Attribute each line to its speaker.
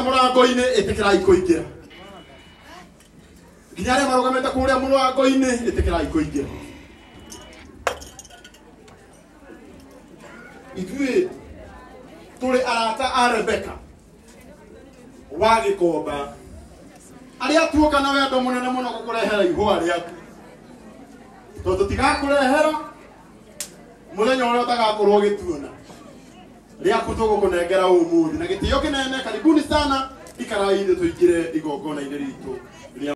Speaker 1: murango-ini itikirai kuingira nginya aria marugamite kuria murango-ini itikirai kuingira ithuĩ tũrĩ arata a Rebeka wa Gĩkomba arĩa tuoka na wendo mũnene mũno gũkũrehera ihũa rĩaku tondũ tũtigakũrehera mũthenya ũrĩa ũtagakorwo ũgĩtuona rĩaku tũgũkũnengera ũmũthĩ na gĩtĩo kĩnene. Karibuni sana ikarai thĩ tũingĩre igongona-inĩ ritũ.